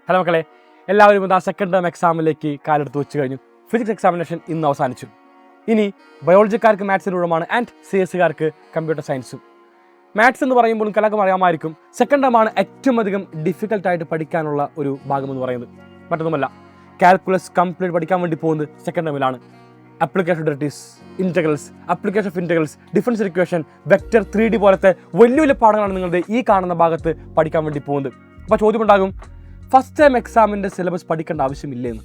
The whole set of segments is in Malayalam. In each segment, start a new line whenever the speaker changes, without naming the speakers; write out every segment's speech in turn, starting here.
ഹലോ മക്കളെ, എല്ലാവരും ഇതാ സെക്കൻഡ് ടേം എക്സാമിലേക്ക് കാലെടുത്ത് വെച്ച് കഴിഞ്ഞു. ഫിസിക്സ് എക്സാമിനേഷൻ ഇന്ന് അവസാനിച്ചു. ഇനി ബയോളജിക്കാർക്ക് മാത്സിലൂടെയാണ് ആൻഡ് CS കമ്പ്യൂട്ടർ സയൻസും. മാത്സ് എന്ന് പറയുമ്പോൾ എല്ലാവർക്കും അറിയാമായിരിക്കും, സെക്കൻഡ് ടേമാണ് ഏറ്റവും അധികം ഡിഫിക്കൽട്ടായിട്ട് പഠിക്കാനുള്ള ഒരു ഭാഗമെന്ന് പറയുന്നത്. മറ്റൊന്നുമല്ല, കാൽക്കുലസ് കംപ്ലീറ്റ് പഠിക്കാൻ വേണ്ടി പോകുന്നത് സെക്കൻഡ് ടേമിലാണ്. Application of derivatives, integrals, application of integrals, differential equation, vector, 3D പോലത്തെ വലിയ വലിയ പാഠങ്ങളാണ് നിങ്ങളുടെ ഈ കാണുന്ന ഭാഗത്ത് പഠിക്കാൻ വേണ്ടി പോകുന്നത്. അപ്പോൾ ചോദ്യം ഉണ്ടാകും, ഫസ്റ്റ് ടൈം എക്സാമിൻ്റെ സിലബസ് പഠിക്കേണ്ട ആവശ്യമില്ലെന്ന്.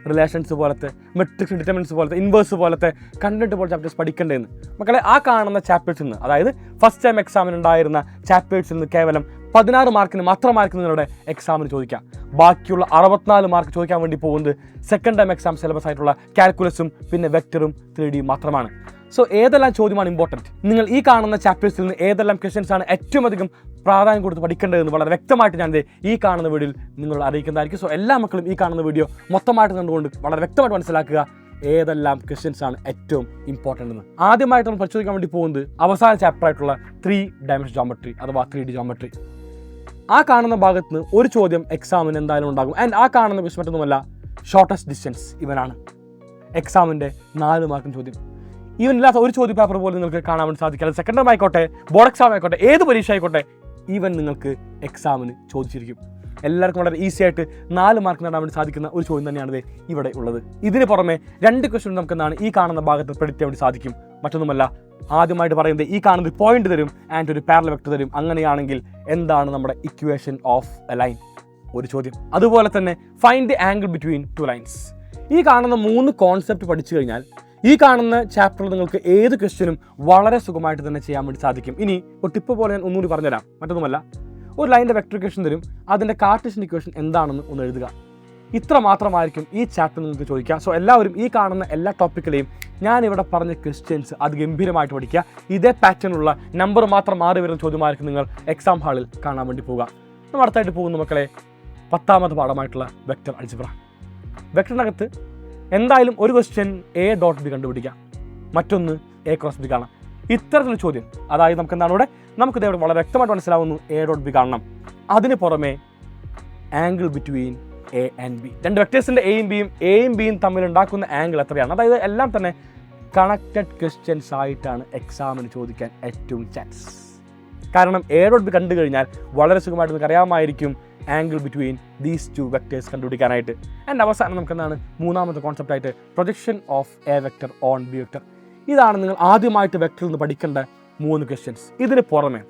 റിലേഷൻസ് പോലത്തെ, മെട്രിക്സ്, ഡിറ്റർമിനൻസ് പോലത്തെ, ഇൻവേഴ്സ് പോലത്തെ കണ്ടന്റ് പോലെ ചാപ്റ്റേഴ്സ് പഠിക്കേണ്ടതെന്ന്. മക്കളെ, ആ കാണുന്ന ചാപ്റ്റേഴ്സിൽ നിന്ന്, അതായത് ഫസ്റ്റ് ടൈം എക്സാമിന് ഉണ്ടായിരുന്ന ചാപ്റ്റേഴ്സിൽ നിന്ന് കേവലം 16 മാർക്കിന് മാത്രമായിരിക്കും നിങ്ങളുടെ എക്സാമിന് ചോദിക്കാം. ബാക്കിയുള്ള 64 മാർക്ക് ചോദിക്കാൻ വേണ്ടി പോകുന്നത് സെക്കൻഡ് ടൈം എക്സാം സിലബസ് ആയിട്ടുള്ള കാൽക്കുലസും പിന്നെ വെക്ടറും 3D മാത്രമാണ്. സോ ഏതെല്ലാം ചോദ്യമാണ് ഇമ്പോർട്ടൻറ്റ്, നിങ്ങൾ ഈ കാണുന്ന ചാപ്റ്റേഴ്സിൽ നിന്ന് ഏതെല്ലാം ക്വസ്റ്റ്യൻസ് ആണ് ഏറ്റവും അധികം പ്രാധാന്യം കൊടുത്ത് പഠിക്കേണ്ടതെന്ന് വളരെ വ്യക്തമായിട്ട് ഞാൻ ഈ കാണുന്ന വീഡിയോയിൽ നിങ്ങൾ അറിയിക്കുന്നതായിരിക്കും. സോ എല്ലാ മക്കളും ഈ കാണുന്ന വീഡിയോ മൊത്തമായിട്ട് കണ്ടുകൊണ്ട് വളരെ വ്യക്തമായിട്ട് മനസ്സിലാക്കുക ഏതെല്ലാം ക്വസ്റ്റ്യൻസ് ആണ് ഏറ്റവും ഇമ്പോർട്ടൻ്റ് എന്ന്. ആദ്യമായിട്ട് നമ്മൾ പരിശോധിക്കാൻ വേണ്ടി പോകുന്നത് അവസാന ചാപ്റ്റർ ആയിട്ടുള്ള 3 ഡയമെൻഷൻ ജോമെട്രി അഥവാ 3D ജോമെട്രി. ആ കാണുന്ന ഭാഗത്ത് നിന്ന് ഒരു ചോദ്യം എക്സാമിന് എന്തായാലും ഉണ്ടാകും. ആൻഡ് ആ കാണുന്ന ക്വസ്റ്റ്യൻ മറ്റൊന്നുമല്ല, ഷോർട്ടസ്റ്റ് ഡിസ്റ്റൻസ് ഇവനാണ് എക്സാമിൻ്റെ 4 മാർക്കിന് ചോദ്യം. ഈവൻ ഇല്ലാത്ത ഒരു ചോദ്യ പേപ്പർ പോലും നിങ്ങൾക്ക് കാണാൻ വേണ്ടി സാധിക്കില്ല. സെക്കൻഡ് ടൈം ആയിക്കോട്ടെ, ബോർഡ് എക്സാം ആയിക്കോട്ടെ, ഏത് പരീക്ഷ ആയിക്കോട്ടെ, ഈവൻ നിങ്ങൾക്ക് എക്സാമിന് ചോദിച്ചിരിക്കും. എല്ലാവർക്കും വളരെ ഈസി ആയിട്ട് 4 മാർക്ക് നേടാൻ വേണ്ടി സാധിക്കുന്ന ഒരു ചോദ്യം തന്നെയാണ് ഇവിടെ ഉള്ളത്. ഇതിന് പുറമെ 2 ക്വസ്റ്റ്യൻ നമുക്ക് എന്താണ് ഈ കാണുന്ന ഭാഗത്ത് പ്രെഡിക്റ്റ് ചെയ്യാൻ വേണ്ടി സാധിക്കും. മറ്റൊന്നുമല്ല, ആദ്യമായിട്ട് പറയുന്നത് ഈ കാണുന്ന ഒരു പോയിന്റ് തരും ആൻഡ് ഒരു പാരലൽ വെക്ടർ തരും. അങ്ങനെയാണെങ്കിൽ എന്താണ് നമ്മുടെ ഇക്വേഷൻ ഓഫ് എ ലൈൻ, ഒരു ചോദ്യം. അതുപോലെ തന്നെ find the angle between 2 lines. ഈ കാണുന്ന 3 കോൺസെപ്റ്റ് പഠിച്ചു കഴിഞ്ഞാൽ ഈ കാണുന്ന ചാപ്റ്ററിൽ നിങ്ങൾക്ക് ഏത് ക്വസ്റ്റ്യനും വളരെ സുഖമായിട്ട് തന്നെ ചെയ്യാൻ വേണ്ടി സാധിക്കും. ഇനി ഒരു ടിപ്പ് പോലെ ഞാൻ ഒന്നുകൂടി പറഞ്ഞുതരാം. മറ്റൊന്നുമല്ല, ഒരു ലൈൻ്റെ വെക്ടർ ഇക്വേഷൻ തരും, അതിൻ്റെ കാർട്ടീഷ്യൻ ഇക്വേഷൻ എന്താണെന്ന് ഒന്ന് എഴുതുക. ഇത്ര മാത്രമായിരിക്കും ഈ ചാപ്റ്റർ നിങ്ങൾക്ക് ചോദിക്കുക. സോ എല്ലാവരും ഈ കാണുന്ന എല്ലാ ടോപ്പിക്കിലെയും ഞാനിവിടെ പറഞ്ഞ ക്വസ്റ്റ്യൻസ് അത് ഗംഭീരമായിട്ട് പഠിക്കുക. ഇതേ പാറ്റേണുള്ള നമ്പർ മാത്രം മാറി വരുന്ന ചോദ്യമായിരിക്കും നിങ്ങൾ എക്സാം ഹാളിൽ കാണാൻ വേണ്ടി പോവുക. നമ്മൾ അടുത്തായിട്ട് പോകുന്ന മക്കളെ 10ാമത്തെ പാഠമായിട്ടുള്ള വെക്ടർ അൾജിബ്ര. വെക്ടറിനകത്ത് എന്തായാലും ഒരു ക്വസ്റ്റ്യൻ A.B കണ്ടുപിടിക്കാം, മറ്റൊന്ന് A×B കാണാം. ഇത്തരത്തിലുള്ള ചോദ്യം, അതായത് നമുക്ക് എന്താണ് ഇവിടെ നമുക്കിത് വളരെ വ്യക്തമായിട്ട് മനസ്സിലാവുന്നു, A.B കാണണം. അതിന് പുറമെ angle between A and B, 2 വെക്ടേഴ്സിൻ്റെ എയും ബിയും തമ്മിൽ ഉണ്ടാക്കുന്ന ആംഗിൾ എത്രയാണ്. അതായത് എല്ലാം തന്നെ കണക്റ്റഡ് ക്വസ്റ്റ്യൻസ് ആയിട്ടാണ് എക്സാമിന് ചോദിക്കാൻ ഏറ്റവും ചാൻസ്. കാരണം A.B കണ്ടു കഴിഞ്ഞാൽ വളരെ സുഖമായിട്ട് നിങ്ങൾക്ക് അറിയാമായിരിക്കും ആംഗിൾ ബിറ്റ്വീൻ ദീസ് 2 വെക്ടേഴ്സ് കണ്ടുപിടിക്കാനായിട്ട്. ആൻഡ് അവസാനം നമുക്ക് എന്താണ് 3ാമത്തെ കോൺസെപ്റ്റ് ആയിട്ട് projection of A vector on B vector. ഇതാണ് നിങ്ങൾ ആദ്യമായിട്ട് വെക്ടറിൽ നിന്ന് പഠിക്കേണ്ട 3 ക്വസ്റ്റ്യൻസ്. ഇതിന് പുറമെ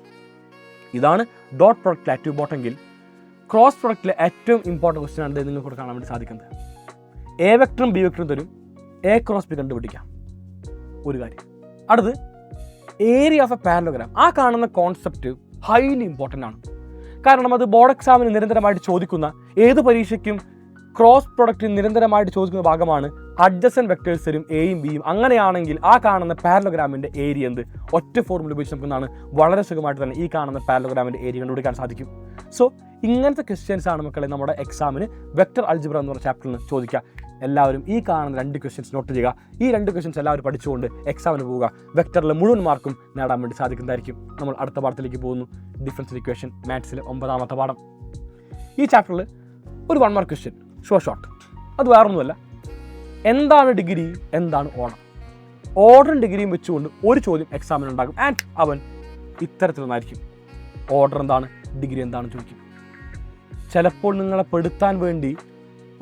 ഇതാണ് ഡോട്ട് പ്രൊഡക്റ്റിലെ ഏറ്റവും ഇമ്പോർട്ടെങ്കിൽ ക്രോസ് പ്രൊഡക്റ്റിലെ ഏറ്റവും ഇമ്പോർട്ടൻറ്റ് ക്വസ്റ്റ്യൻ ആണ് നിങ്ങൾക്ക് ഇവിടെ കാണാൻ വേണ്ടി സാധിക്കുന്നത്. A വെക്ടറും B വെക്ടറും തരും, A×B കണ്ടുപിടിക്കാം, ഒരു കാര്യം. അടുത്ത് ഏരിയ ഓഫ് എ പാരലോഗ്രാം. ആ കാണുന്ന കോൺസെപ്റ്റ് ഹൈലി ഇമ്പോർട്ടൻ്റ് ആണ്. കാരണം അത് ബോർഡ് എക്സാമിന് നിരന്തരമായിട്ട് ചോദിക്കുന്ന, ഏത് പരീക്ഷയ്ക്കും ക്രോസ് പ്രൊഡക്റ്റിൽ നിരന്തരമായിട്ട് ചോദിക്കുന്ന ഭാഗമാണ്. അഡ്ജസൻറ്റ് വെക്ടേഴ്സ് തരും എയും ബിയും. അങ്ങനെയാണെങ്കിൽ ആ കാണുന്ന പാരലോഗ്രാമിൻ്റെ ഏരിയ എന്ത്, ഒറ്റ ഫോർമുല ഉപയോഗിച്ച് നമുക്കെന്നാണ് വളരെ സുഖമായിട്ട് തന്നെ ഈ കാണുന്ന പാരലോഗ്രാമിൻ്റെ ഏരിയ കണ്ടുപിടിക്കാൻ സാധിക്കും. സോ ഇങ്ങനത്തെ ക്വസ്റ്റ്യൻസ് ആണ് മക്കളെ നമ്മുടെ എക്സാമിന് വെക്ടർ അൾജിബ്ര എന്ന് പറഞ്ഞ ചാപ്റ്ററിൽ നിന്ന് ചോദിക്കുക. എല്ലാവരും ഈ കാണുന്ന 2 ക്വസ്റ്റ്യൻസ് നോട്ട് ചെയ്യുക. ഈ 2 ക്വസ്റ്റ്യൻസ് എല്ലാവരും പഠിച്ചുകൊണ്ട് എക്സാമിന് പോവുക. വെക്ടറിലെ മുഴുവൻ മാർക്കും നേടാൻ വേണ്ടി സാധിക്കുന്നതായിരിക്കും. നമ്മൾ അടുത്ത പാഠത്തിലേക്ക് പോകുന്നു, ഡിഫറൻഷ്യൽ ഇക്വേഷൻ, മാത്സിലെ 9ാമത്തെ പാഠം. ഈ ചാപ്റ്ററിൽ ഒരു 1 മാർക്ക് ക്വസ്റ്റ്യൻ ഷോർട്ട്. അത് വേറൊന്നുമല്ല, എന്താണ് ഡിഗ്രി, എന്താണ് ഓർഡർ. ഓർഡറും ഡിഗ്രിയും വെച്ചുകൊണ്ട് ഒരു ചോദ്യം എക്സാമിന് ഉണ്ടാകും. ആൻഡ് അവൻ ഇത്തരത്തിലൊന്നായിരിക്കും, ഓർഡർ എന്താണ്, ഡിഗ്രി എന്താണെന്ന് ചോദിക്കും. ചിലപ്പോൾ നിങ്ങളെ പെടുത്താൻ വേണ്ടി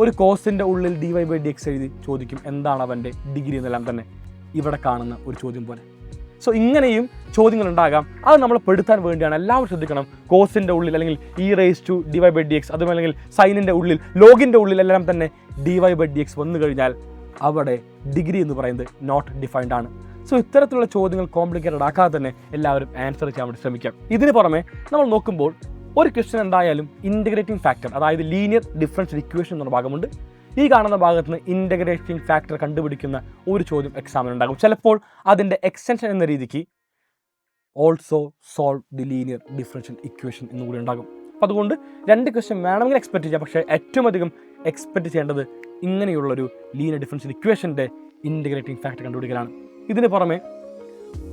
ഒരു കോസിൻ്റെ ഉള്ളിൽ dy/dx എഴുതി ചോദിക്കും എന്താണ് അവൻ്റെ ഡിഗ്രി എന്നെല്ലാം തന്നെ ഇവിടെ കാണുന്ന ഒരു ചോദ്യം പോലെ. സോ ഇങ്ങനെയും ചോദ്യങ്ങൾ ഉണ്ടാകാം. അത് നമ്മളെ പെടുത്താൻ വേണ്ടിയാണ്. എല്ലാവരും ശ്രദ്ധിക്കണം, കോസിൻ്റെ ഉള്ളിൽ അല്ലെങ്കിൽ e⁻dy/dx, അതുപോലെ അല്ലെങ്കിൽ സൈനിൻ്റെ ഉള്ളിൽ, ലോഗിൻ്റെ ഉള്ളിൽ എല്ലാം തന്നെ dy/dx വന്നു കഴിഞ്ഞാൽ അവിടെ ഡിഗ്രി എന്ന് പറയുന്നത് നോട്ട് ഡിഫൈൻഡ് ആണ്. സോ ഇത്തരത്തിലുള്ള ചോദ്യങ്ങൾ കോംപ്ലിക്കേറ്റഡ് ആക്കാതെ തന്നെ എല്ലാവരും ആൻസർ ചെയ്യാൻ വേണ്ടി ശ്രമിക്കാം. ഇതിന് പുറമെ നമ്മൾ നോക്കുമ്പോൾ ഒരു ക്വസ്റ്റ്യൻ എന്തായാലും ഇൻ്റഗ്രേറ്റിംഗ് ഫാക്ടർ, അതായത് ലീനിയർ ഡിഫറൻഷ്യൽ ഇക്വേഷൻ എന്ന ഭാഗമുണ്ട്. ഈ കാണുന്ന ഭാഗത്ത് നിന്ന് ഇൻ്റഗ്രേറ്റിംഗ് ഫാക്ടർ കണ്ടുപിടിക്കുന്ന ഒരു ചോദ്യം എക്സാമിന് ഉണ്ടാകും. ചിലപ്പോൾ അതിൻ്റെ എക്സ്റ്റൻഷൻ എന്ന രീതിക്ക് also solve the linear differential equation എന്നുകൂടി ഉണ്ടാകും. അപ്പോൾ അതുകൊണ്ട് 2 ക്വസ്റ്റ്യൻ വേണമെങ്കിൽ എക്സ്പെക്ട് ചെയ്യാം. പക്ഷേ ഏറ്റവും അധികം എക്സ്പെക്ട് ചെയ്യേണ്ടത് ഇങ്ങനെയുള്ളൊരു ലീനിയർ ഡിഫറൻഷ്യൽ ഇക്വേഷൻ്റെ ഇൻ്റഗ്രേറ്റിംഗ് ഫാക്ടർ കണ്ടുപിടിക്കലാണ്. ഇതിന് പുറമെ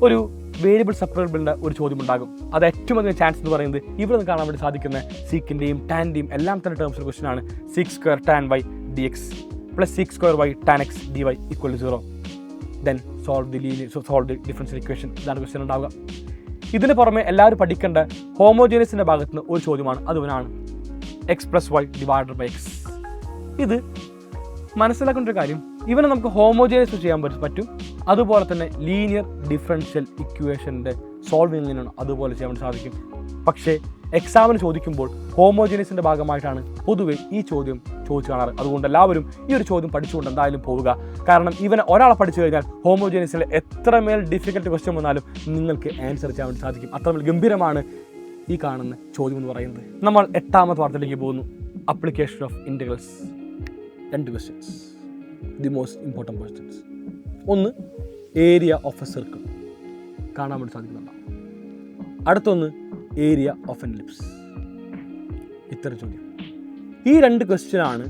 ഒരു വേരിയബിൾ സെപ്പറബിളിൻ്റെ ഒരു ചോദ്യം ഉണ്ടാകും. അത് ഏറ്റവും അധികം ചാൻസ് എന്ന് പറയുന്നത് ഇവിടെ നിന്ന് കാണാൻ വേണ്ടി സാധിക്കുന്ന സീക്കിൻ്റെയും ടാൻ്റെയും എല്ലാം തന്നെ ടേംസിൽ ക്വസ്റ്റൻ ആണ്. sec square tan y dx plus sec square y tan x dy equal to 0. Then solve the differential equation. ഇതാണ് ക്വസ്റ്റൻ ഉണ്ടാവുക. ഇതിന് പുറമെ എല്ലാവരും പഠിക്കേണ്ട ഹോമോജീനിയസിൻ്റെ ഭാഗത്ത് നിന്ന് ഒരു ചോദ്യമാണ്. അതുവനാണ് x plus y divided by x. ഇത് മനസ്സിലാക്കേണ്ട ഒരു കാര്യം, ഇവനെ നമുക്ക് ഹോമോജീനിയസ് ചെയ്യാൻ പറ്റും. അതുപോലെ തന്നെ ലീനിയർ ഡിഫറൻഷ്യൽ ഇക്വേഷൻ്റെ സോൾവിങ് എങ്ങനെയാണ് അതുപോലെ ചെയ്യാൻ വേണ്ടി സാധിക്കും. പക്ഷേ എക്സാമിന് ചോദിക്കുമ്പോൾ ഹോമോജീനിയസിൻ്റെ ഭാഗമായിട്ടാണ് പൊതുവെ ഈ ചോദ്യം ചോദിച്ചു കാണാറ്. അതുകൊണ്ട് എല്ലാവരും ഈ ഒരു ചോദ്യം പഠിച്ചുകൊണ്ട് എന്തായാലും പോവുക. കാരണം ഇവനെ ഒരാളെ പഠിച്ചു കഴിഞ്ഞാൽ ഹോമോജീനിയസിൽ എത്രമേൽ ഡിഫിക്കൽട്ട് ക്വസ്റ്റ്യൻ വന്നാലും നിങ്ങൾക്ക് ആൻസർ ചെയ്യാൻ വേണ്ടി സാധിക്കും. അത്രമേൽ ഗംഭീരമാണ് ഈ കാണുന്ന ചോദ്യം എന്ന് പറയുന്നത്. നമ്മൾ 8ാമത്തെ പാഠത്തിലേക്ക് പോകുന്നു. Application of integrals. 2 questions, the most important questions. ഒന്ന് ഏരിയ ഓഫ് എ സർക്കിൾ കാണാൻ വേണ്ടി സാധിക്കുന്നുണ്ടോ. അടുത്തൊന്ന് ഏരിയ ഓഫ് എൻ എലിപ്സ്. ഇത്തരം ചോദ്യം. ഈ 2 ക്വസ്റ്റ്യനാണ്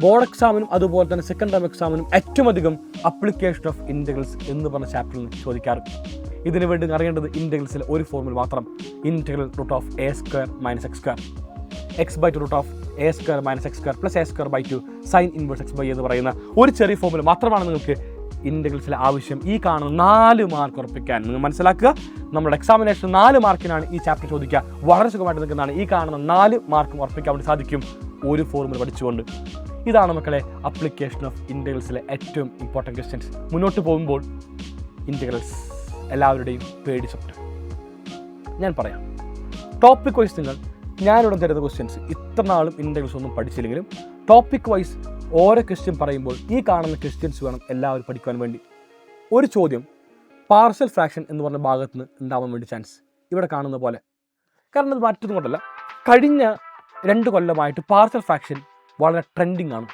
ബോർഡ് എക്സാമിനും അതുപോലെ തന്നെ സെക്കൻഡ് ടേം എക്സാമിനും ഏറ്റവും അധികം അപ്ലിക്കേഷൻ ഓഫ് ഇൻ്റഗ്രൽസ് എന്ന് പറഞ്ഞ ചാപ്റ്ററിൽ നിന്ന് ചോദിക്കാറ്. ഇതിനു വേണ്ടി അറിയേണ്ടത് ഇൻ്റഗ്രൽസിലെ ഒരു ഫോർമുല മാത്രം. Integral root of a square minus x square x/2 root of a square minus x square plus a square by 2 sin inverse x by എന്ന് പറയുന്ന ഒരു ചെറിയ ഫോർമുല മാത്രമാണ് നിങ്ങൾക്ക് ഇൻ്റഗ്രൽസിലെ ആവശ്യം. ഈ കാണുന്ന 4 മാർക്ക് ഉറപ്പിക്കാൻ നിങ്ങൾ മനസ്സിലാക്കുക. നമ്മുടെ എക്സാമിനേഷൻ 4 മാർക്കിനാണ് ഈ ചാപ്റ്റർ ചോദിക്കുക. വളരെ സുഖമായിട്ട് നിൽക്കുന്നതാണ്. ഈ കാണുന്ന 4 മാർക്കും ഉറപ്പിക്കാൻ വേണ്ടി സാധിക്കും ഒരു ഫോർമുല പഠിച്ചുകൊണ്ട്. ഇതാണ് മക്കളെ അപ്ലിക്കേഷൻ ഓഫ് ഇൻ്റഗ്രൽസിലെ ഏറ്റവും ഇമ്പോർട്ടൻറ്റ് ക്വസ്റ്റ്യൻസ്. മുന്നോട്ട് പോകുമ്പോൾ ഇൻ്റഗ്രൽസ് എല്ലാവരുടെയും പേടി സ്വപ്നം. ഞാൻ പറയാം, ടോപ്പിക് വൈസ് നിങ്ങൾ ഞാനിവിടെ തരുന്ന ക്വസ്റ്റ്യൻസ് ഇത്ര നാളും ഇൻ്റഗ്രൽസ് ഒന്നും പഠിച്ചില്ലെങ്കിലും ടോപ്പിക് വൈസ് ഓരോ ക്വസ്റ്റ്യൻ പറയുമ്പോൾ ഈ കാണുന്ന ക്വസ്റ്റ്യൻസ് വേണം എല്ലാവരും പഠിക്കാൻ വേണ്ടി. ഒരു ചോദ്യം പാർഷ്യൽ ഫ്രാക്ഷൻ എന്ന് പറഞ്ഞ ഭാഗത്ത് നിന്ന് ഉണ്ടാവാൻ വേണ്ടി ചാൻസ് ഇവിടെ കാണുന്ന പോലെ. കാരണം ഇത് മറ്റൊന്നും കൊണ്ടല്ല, കഴിഞ്ഞ 2 കൊല്ലമായിട്ട് പാർഷ്യൽ ഫ്രാക്ഷൻ വളരെ ട്രെൻഡിങ് ആണ്.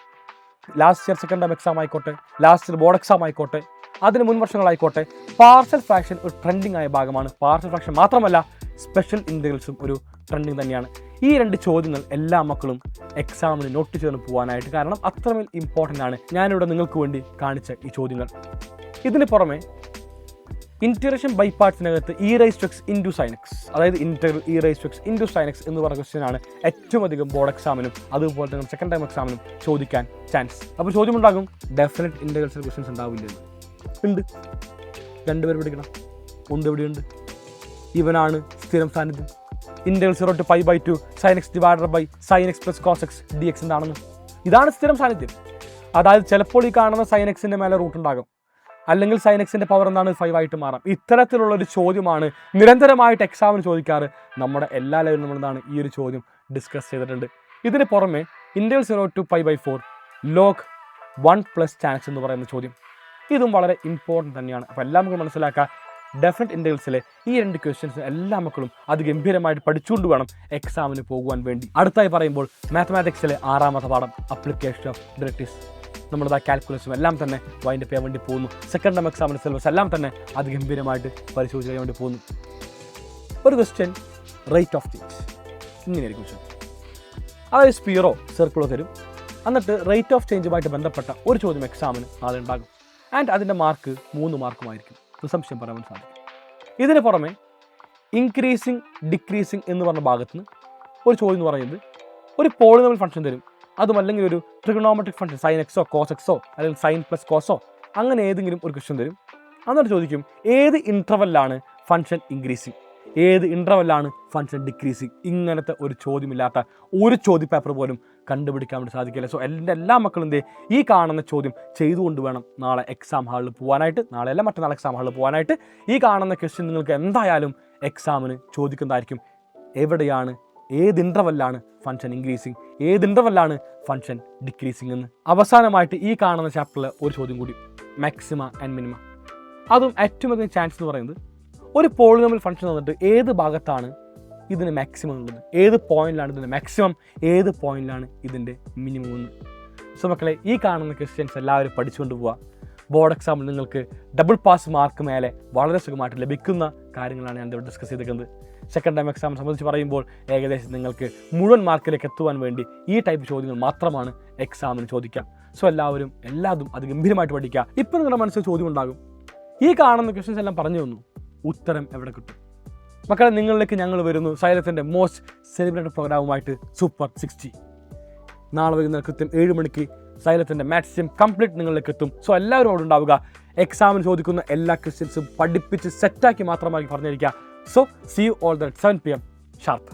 Last year second term exam ആയിക്കോട്ടെ, ലാസ്റ്റ് ഇയർ ബോർഡ് എക്സാം ആയിക്കോട്ടെ, അതിന് മുൻ വർഷങ്ങളായിക്കോട്ടെ, പാർഷ്യൽ ഫ്രാക്ഷൻ ഒരു ട്രെൻഡിങ് ആയ ഭാഗമാണ്. പാർഷ്യൽ ഫ്രാക്ഷൻ മാത്രമല്ല, സ്പെഷ്യൽ ഇൻ്റഗ്രൽസും ഒരു ട്രെൻഡിങ് തന്നെയാണ്. ഈ 2 ചോദ്യങ്ങൾ എല്ലാ മക്കളും എക്സാമിന് നോട്ട് ചെയ്ത് പോകാനായിട്ട്, കാരണം അത്രമേൽ ഇമ്പോർട്ടൻ്റ് ആണ് ഞാനിവിടെ നിങ്ങൾക്ക് വേണ്ടി കാണിച്ച ഈ ചോദ്യങ്ങൾ. ഇതിന് പുറമെ ഇൻറ്റഗ്രേഷൻ ബൈ പാർട്സിനകത്ത് e⁻x ഇൻറ്റു sin x, അതായത് integral e⁻x into sin x എന്ന് പറയുന്ന ക്വസ്റ്റ്യനാണ് ഏറ്റവും അധികം ബോർഡ് എക്സാമിനും അതുപോലെ തന്നെ സെക്കൻഡ് ടൈം എക്സാമിനും ചോദിക്കാൻ ചാൻസ്. അപ്പോൾ ചോദ്യമുണ്ടാകും, ഡെഫിനറ്റ് ഇൻറ്റഗ്രൽസിൽ ക്വസ്റ്റ്യൻസ് ഉണ്ടാവില്ല. ഉണ്ട്, 2 പേര് പഠിക്കണം. ഒന്ന് എവിടെയുണ്ട്? ഇവനാണ് സ്ഥിരം സാന്നിധ്യം. Integral 0 to π/2 sin x divided by sin x plus cos x dx എന്താണെന്ന്. ഇതാണ് സ്ഥിരം സാന്നിധ്യം. അതായത് ചിലപ്പോൾ ഈ കാണുന്ന sin x-ൻ്റെ മേലെ റൂട്ട് ഉണ്ടാകും, അല്ലെങ്കിൽ sin x-ൻ്റെ പവർ എന്താണ് 5 ആയിട്ട് മാറാം. ഇത്തരത്തിലുള്ളൊരു ചോദ്യമാണ് നിരന്തരമായിട്ട് എക്സാമിന് ചോദിക്കാറ്. നമ്മുടെ എല്ലാ ലെവലിലും നമ്മളെന്താണ് ഈ ഒരു ചോദ്യം ഡിസ്കസ് ചെയ്തിട്ടുണ്ട്. ഇതിന് പുറമെ integral 0 to π/4 log 1 plus tan x എന്ന് പറയുന്ന ചോദ്യം, ഇതും വളരെ ഇമ്പോർട്ടൻ്റ് തന്നെയാണ്. അപ്പോൾ എല്ലാം നമുക്ക് മനസ്സിലാക്കാം, ഡെഫിനറ്റ് ഇൻ്റഗ്രൽസിലെ ഈ 2 ക്വസ്റ്റ്യൻസ് എല്ലാ മക്കളും അത് ഗംഭീരമായിട്ട് പഠിച്ചുകൊണ്ട് വേണം എക്സാമിന് പോകുവാൻ വേണ്ടി. അടുത്തായി പറയുമ്പോൾ മാത്തമാറ്റിക്സിലെ 6ാമത്തെ പാഠം അപ്ലിക്കേഷൻ ഓഫ് ഡയറക്ട്രിക്സ്. നമ്മുടെ കാൽക്കുലസും എല്ലാം തന്നെ വൈൻഡപ്പ് ചെയ്യാൻ വേണ്ടി പോകുന്നു. സെക്കൻഡ് ടേം എക്സാമിൻ്റെ സിലബസ് എല്ലാം തന്നെ അത് ഗംഭീരമായിട്ട് പരിശോധിച്ച് ചെയ്യാൻ വേണ്ടി പോകുന്നു. ഒരു ക്വസ്റ്റ്യൻ റേറ്റ് ഓഫ് ചേഞ്ച് ഇങ്ങനെയായിരിക്കും ക്വസ്റ്റ്യൻ. അതായത് സ്പീറോ സർക്കിളോ തരും, എന്നിട്ട് റേറ്റ് ഓഫ് ചേഞ്ചുമായിട്ട് ബന്ധപ്പെട്ട ഒരു ചോദ്യം എക്സാമിന് നാളെ ഉണ്ടാകും. ആൻഡ് അതിൻ്റെ മാർക്ക് 3 മാർക്കുമായിരിക്കും. സംശയം പറയാൻ സാധിക്കും. ഇതിന് പുറമെ ഇൻക്രീസിങ് ഡിക്രീസിങ് എന്ന് പറഞ്ഞ ഭാഗത്ത് നിന്ന് ഒരു ചോദ്യം എന്ന് പറയുന്നത് ഒരു പോളിനോമിയൽ ഫംഗ്ഷൻ തരും. അതുമല്ലെങ്കിൽ ഒരു trigonometric function sin x cos x അല്ലെങ്കിൽ sin പ്ലസ് കോസോ അങ്ങനെ ഏതെങ്കിലും ഒരു ക്വസ്റ്റ്യൻ തരും. എന്നിട്ട് ചോദിക്കും ഏത് ഇൻ്റർവെല്ലാണ് ഫംഗ്ഷൻ ഇൻക്രീസിങ്, ഏത് ഇൻ്റർവെല്ലാണ് ഫംഗ്ഷൻ ഡിക്രീസിങ്. ഇങ്ങനത്തെ ഒരു ചോദ്യമില്ലാത്ത ഒരു ചോദ്യ പേപ്പർ പോലും കണ്ടുപിടിക്കാൻ വേണ്ടി സാധിക്കില്ല. സോ എല്ലാ മക്കളും ഈ കാണുന്ന ചോദ്യം ചെയ്തുകൊണ്ട് വേണം നാളെ എക്സാം ഹാളിൽ പോകാനായിട്ട്, നാളെയല്ല മറ്റന്നാൾ എക്സാം ഹാളിൽ പോകാനായിട്ട്. ഈ കാണുന്ന ക്വസ്റ്റ്യൻ നിങ്ങൾക്ക് എന്തായാലും എക്സാമിന് ചോദിക്കുന്നതായിരിക്കും. എവിടെയാണ്, ഏത് ഇൻ്റർവെല്ലാണ് ഫംഗ്ഷൻ ഇൻക്രീസിങ്, ഏത് ഇൻ്റർവെല്ലാണ് ഫംഗ്ഷൻ ഡിക്രീസിങ് എന്ന്. അവസാനമായിട്ട് ഈ കാണുന്ന ചാപ്റ്ററിൽ ഒരു ചോദ്യം കൂടി, മാക്സിമ ആൻഡ് മിനിമ. അതും ഏറ്റവും അധികം ചാൻസ് എന്ന് പറയുന്നത് ഒരു പോളിനോമിയൽ ഫംഗ്ഷൻ വന്നിട്ട് ഏത് ഭാഗത്താണ് ഇതിന് മാക്സിമം ഉള്ളത്, ഏത് പോയിന്റിലാണ് ഇതിൻ്റെ മാക്സിമം, ഏത് പോയിന്റിലാണ് ഇതിൻ്റെ മിനിമം എന്ന്. സോ മക്കളെ, ഈ കാണുന്ന ക്വസ്റ്റ്യൻസ് എല്ലാവരും പഠിച്ചുകൊണ്ട് പോവുക. ബോർഡ് എക്സാമിൽ നിങ്ങൾക്ക് ഡബിൾ പാസ് മാർക്ക് മേലെ വളരെ സുഖമായിട്ട് ലഭിക്കുന്ന കാര്യങ്ങളാണ് ഞാൻ ഇവിടെ ഡിസ്കസ് ചെയ്തിരിക്കുന്നത്. സെക്കൻഡ് ടൈം എക്സാം സംബന്ധിച്ച് പറയുമ്പോൾ ഏകദേശം നിങ്ങൾക്ക് മുഴുവൻ മാർക്കിലേക്ക് എത്തുവാൻ വേണ്ടി ഈ ടൈപ്പ് ചോദ്യങ്ങൾ മാത്രമാണ് എക്സാമിന് ചോദിക്കുക. സോ എല്ലാവരും എല്ലാതും അത് ഗംഭീരമായിട്ട് പഠിക്കുക. ഇപ്പം നിങ്ങളുടെ മനസ്സിൽ ചോദ്യം ഉണ്ടാകും, ഈ കാണുന്ന ക്വസ്റ്റ്യൻസ് എല്ലാം പറഞ്ഞു തന്നു, ഉത്തരം എവിടെ കിട്ടും? മക്കളെ, നിങ്ങളിലേക്ക് ഞങ്ങൾ വരുന്നു സൈലത്തിൻ്റെ മോസ്റ്റ് സെലിബ്രേറ്റഡ് പ്രോഗ്രാമുമായിട്ട് സൂപ്പർ 60. നാളെ വൈകുന്നേരം കൃത്യം 7 മണിക്ക് സൈലത്തിൻ്റെ മാത്സ് കംപ്ലീറ്റ് നിങ്ങളിലേക്ക് എത്തും. സോ എല്ലാവരും അവിടെ ഉണ്ടാവുക. എക്സാമിന് ചോദിക്കുന്ന എല്ലാ ക്വസ്റ്റ്യൻസും പഠിപ്പിച്ച് സെറ്റാക്കി മാത്രമായി പറഞ്ഞിരിക്കുക. So see you all the 7 PM sharp.